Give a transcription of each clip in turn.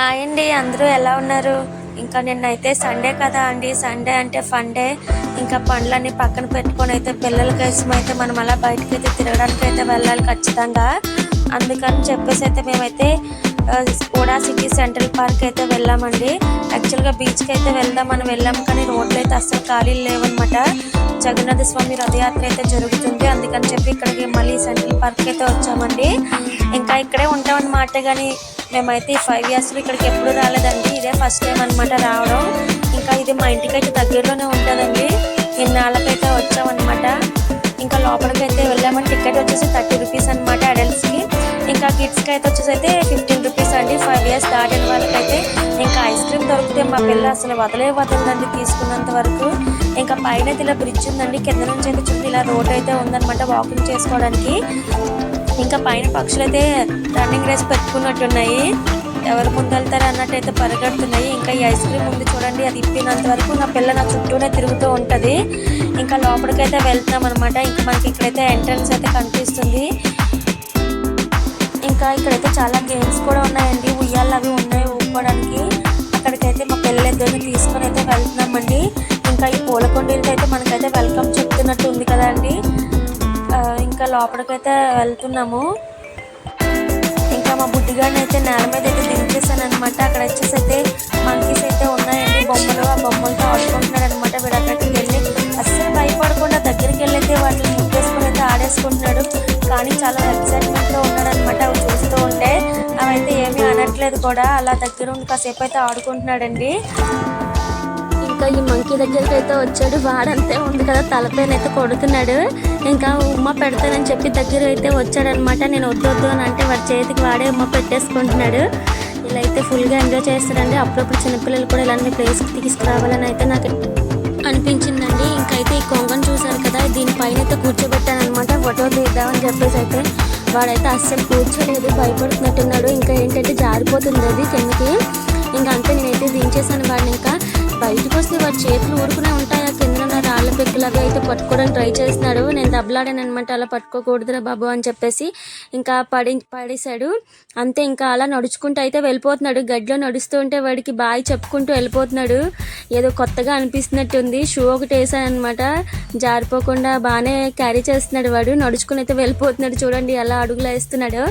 Hi అండి, అందరూ ఎలా ఉన్నారు? ఇంకా నిన్నైతే సండే కదా అండి. సండే అంటే ఫన్ డే. ఇంకా పనులన్నీ పక్కన పెట్టుకొని అయితే పిల్లల కోసం అయితే మనం అలా బయటకు అయితే తిరగడానికి అయితే వెళ్ళాలి ఖచ్చితంగా. అందుకని చెప్పేసి అయితే మేమైతే ఓడా సిటీ సెంట్రల్ పార్క్ అయితే వెళ్ళామండి. యాక్చువల్గా బీచ్కి అయితే వెళ్దామని వెళ్ళాము, కానీ రోడ్లు అయితే అస్సలు ఖాళీ లేవన్నమాట. జగన్నాథ స్వామి రథయాత్ర అయితే జరుగుతుంది, అందుకని చెప్పి ఇక్కడికి మళ్ళీ సెంట్రల్ పార్క్ అయితే వచ్చామండి. ఇంకా ఇక్కడే ఉంటామన్నమాట. కానీ మేమైతే ఈ 5 yearsలో ఇక్కడికి ఎప్పుడు రాలేదండి, ఇదే ఫస్ట్ టైం అనమాట రావడం. ఇంకా ఇది మా ఇంటికి అయితే దగ్గరలోనే ఉంటుందండి. ఇన్నాళ్ళకైతే వచ్చామన్నమాట. ఇంకా లోపలికైతే వెళ్ళామని టికెట్ వచ్చేసి 30 rupees అనమాట అడల్ట్స్కి. ఇంకా కిడ్స్కి అయితే వచ్చేసి అయితే 15 rupees అండి. 5 years దాటిన వాళ్ళకైతే ఇంకా ఐస్ క్రీమ్ దొరికితే మా పిల్ల అసలు వదలదండి తీసుకున్నంత వరకు. ఇంకా పైన ఇలా బ్రిడ్జ్ ఉందండి, కింద నుంచి అయితే చుట్టూ ఇలా రోడ్ అయితే ఉందన్నమాట వాకింగ్ చేసుకోవడానికి. ఇంకా పైన పక్షులు అయితే రన్నింగ్ రేస్ పెట్టుకున్నట్టున్నాయి, ఎవరు ముందు వెళ్తారు అన్నట్టు అయితే పరిగెడుతున్నాయి. ఇంకా ఈ ఐస్ క్రీమ్ ఉంది చూడండి, అది ఇప్పినంత వరకు నా పిల్ల నా చుట్టూనే తిరుగుతూ ఉంటుంది. ఇంకా లోపలికైతే వెళ్తున్నాం అనమాట. ఇంకా మనకి ఇక్కడైతే ఎంట్రన్స్ అయితే కనిపిస్తుంది. ఇంకా ఇక్కడైతే చాలా గేమ్స్ కూడా ఉన్నాయండి, ఉయ్యాలు అవి ఉన్నాయి ఊపుకోవడానికి. అక్కడికైతే మా పిల్లలిద్దరిని తీసుకొని అయితే వెళ్తున్నామండి. ఇంకా ఈ పూలకొండలకి అయితే మనకైతే వెల్కమ్ చెప్తున్నట్టు ఉంది కదా అండి. ఇంకా లోపలికైతే వెళ్తున్నాము. ఇంకా మా బుడ్డిగాడిని అయితే నేల మీద అయితే దించేసాను అనమాట. అక్కడ వచ్చేసి అయితే మంకీస్ అయితే ఉన్నాయండి, బొమ్మలు. ఆ బొమ్మలతో ఆడుకుంటున్నాడు అనమాట. వీడు అక్కడికి వెళ్ళి అస్సలు భయపడకుండా దగ్గరికి వెళ్ళైతే వాటిని ముట్టేసుకొని అయితే ఆడేసుకుంటున్నాడు. కానీ చాలా ఎక్సైట్మెంట్లో ఉన్నాడు అనమాట. అవి చూస్తూ ఉంటే అవైతే ఏమీ అనట్లేదు కూడా, అలా దగ్గర ఉండి కాసేపు అయితే ఆడుకుంటున్నాడండి. ఇంకా ఈ మంకీ దగ్గరికి అయితే వచ్చాడు. వాడంతే ఉంది కదా, తలపైన అయితే కొడుతున్నాడు. ఇంకా ఉమ్మ పెడతానని చెప్పి దగ్గర అయితే వచ్చాడనమాట. నేను వద్దు అని అంటే వాడి చేతికి వాడే ఉమ్మ పెట్టేసుకుంటున్నాడు. ఇలా అయితే ఫుల్గా ఎంజాయ్ చేస్తాడండి. అప్పుడప్పుడు చిన్నపిల్లలు కూడా ఇలాంటి ప్లేస్కి తీసుకురావాలని అయితే నాకు అనిపించిందండి. ఇంకైతే ఈ కొంగను చూశాను కదా, దీనిపైన అయితే కూర్చోబెట్టాను అనమాట. ఫోటో తీద్దామని చెప్పేసి అయితే వాడైతే అస్సలు కూర్చోలేదు, భయపడుతున్నట్టున్నాడు. ఇంకా ఏంటంటే జారిపోతుంది అది కిందకి. ఇంకా అంతే నేనైతే దించేసాను వాడిని. ఇంకా బయటకు వస్తే వాడి చేతులు ఊరుకునే ఉంటాయి, ఆ కింద ఉన్న రాళ్ళ పెక్కులు అవి అయితే పట్టుకోవడానికి ట్రై చేస్తున్నాడు. నేను దెబ్బలాడాను అనమాట, అలా పట్టుకోకూడదురా బాబు అని చెప్పేసి. ఇంకా పడేశాడు అంతే. ఇంకా అలా నడుచుకుంటూ అయితే వెళ్ళిపోతున్నాడు. గడ్డిలో నడుస్తూ ఉంటే వాడికి బాయ్ చెప్పుకుంటూ వెళ్ళిపోతున్నాడు. ఏదో కొత్తగా అనిపిస్తున్నట్టుంది. షూ ఒకటి వేసాను అనమాట, జారిపోకుండా బాగానే క్యారీ చేస్తున్నాడు వాడు. నడుచుకుని అయితే వెళ్ళిపోతున్నాడు, చూడండి ఎలా అడుగులు వేస్తున్నాడు.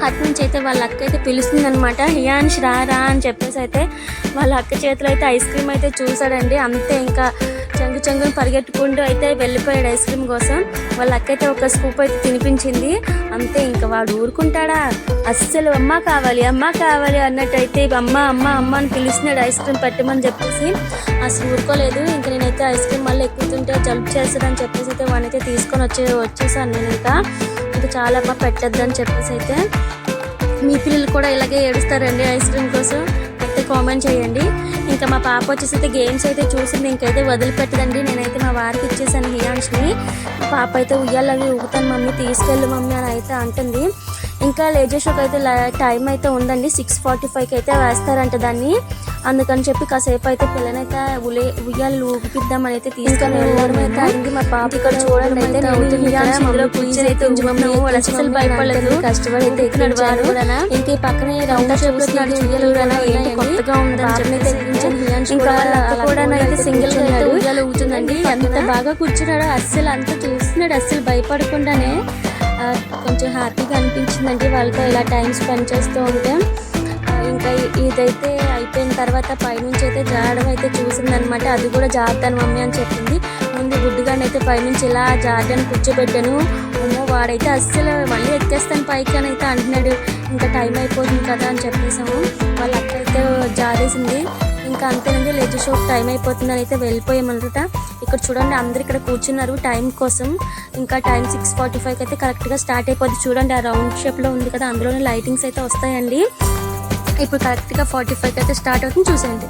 అటు నుంచి అయితే వాళ్ళ అక్క అయితే పిలుస్తుంది అనమాట. హియాన్ష్ రా అని చెప్పేసి అయితే వాళ్ళ అక్క చేతిలో అయితే ఐస్ క్రీమ్ అయితే చూసాడండి. అంతే ఇంకా చెంగుని పరిగెట్టుకుంటూ అయితే వెళ్ళిపోయాడు ఐస్ క్రీమ్ కోసం. వాళ్ళ అక్క అయితే ఒక స్కూప్ అయితే తినిపించింది. అంతే ఇంకా వాడు ఊరుకుంటాడా, అస్సలు అమ్మ కావాలి అన్నట్టు అయితే అమ్మ అని పిలుస్తున్నాడు ఐస్ క్రీమ్ పెట్టమని చెప్పేసి. అసలు ఊరుకోలేదు. ఇంకా నేనైతే ఐస్ క్రీమ్ మళ్ళీ ఎక్కుతుంటే జలుబు చేస్తాడని చెప్పేసి అయితే వాడినైతే తీసుకొని వచ్చేసాను నేను. ఇంకా చాలా పెట్టద్దని చెప్పేసి అయితే. మీ పిల్లలు కూడా ఇలాగే ఏడుస్తారండి ఐస్ క్రీమ్ కోసం అయితే కామెంట్ చేయండి. ఇంకా మా పాప వచ్చేసి అయితే గేమ్స్ అయితే చూసింది, ఇంకైతే వదిలిపెట్టదండి. నేనైతే మా వారికి ఇచ్చేసాను హియాన్ష్ని. మా పాప అయితే ఉయ్యాలవి ఊగుతాను మమ్మీ, తీసుకెళ్ళు మమ్మీ అని అయితే అంటుంది. ఇంకా లేజర్ షోకి అయితే టైం అయితే ఉందండి, 6:45కి అయితే వేస్తారంట దాన్ని. అందుకని చెప్పి కాసేపు అయితే పిల్లనైతే ఉయ్యాలు ఊపిద్దామని అయితే తీసుకొని వెళ్ళడం అయితే అయింది. మా పాప ఇక్కడ చూడండి అయితే అసలు భయపడలేదు, కష్టపడి అయితే ఎక్కినాడు. ఇంక ఈ పక్కనే రౌండ్ చూస్తున్నాడు ఉయ్యాలు కొత్తగా ఉందని ఇంకా వాళ్ళ కూడా అయితే సింగిల్ గా అయితే ఉయ్యాలు ఊగుతుందండి. ఎంత బాగా కూర్చున్నాడో, అస్సలు అంత చూస్తున్నాడు, అస్సలు భయపడకుండానే. కొంచెం హ్యాపీగా అనిపించిందండి వాళ్ళతో ఇలా టైం స్పెండ్ చేస్తూ ఉంటే. ఇంకా ఇదైతే అయిపోయిన తర్వాత పైనుంచి అయితే జారడం అయితే చూసిందనమాట. అది కూడా జారుతాను మమ్మీ అని చెప్పింది. ముందు గుడ్డుగాని అయితే పైనుంచి ఇలా జారడానికి కూర్చోబెట్టాను. వాడైతే అస్సలు మళ్ళీ ఎక్కేస్తాను పైకి అని అయితే అంటున్నాడు. ఇంకా టైం అయిపోతుంది కదా అని చెప్పేసాము. వాళ్ళ అక్క అయితే జారేసింది. ఇంకా అంతేనండి, లేజర్ షో టైం అయిపోతుందని అయితే వెళ్ళిపోయామన్నమాట. ఇక్కడ చూడండి అందరు ఇక్కడ కూర్చున్నారు టైం కోసం. ఇంకా టైం 6:45 అయితే కరెక్ట్గా స్టార్ట్ అయిపోద్ది. చూడండి ఆ రౌండ్ షేప్లో ఉంది కదా, అందులోనే లైటింగ్స్ అయితే వస్తాయండి. ఇప్పుడు కరెక్ట్గా 45కి అయితే స్టార్ట్ అవుతుంది, చూసేయండి.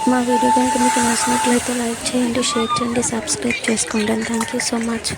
మా వీడియో కనుక మీకు నచ్చినట్లయితే లైక్ చేయండి, షేర్ చేయండి, సబ్స్క్రైబ్ చేసుకోండి. Thank you so much.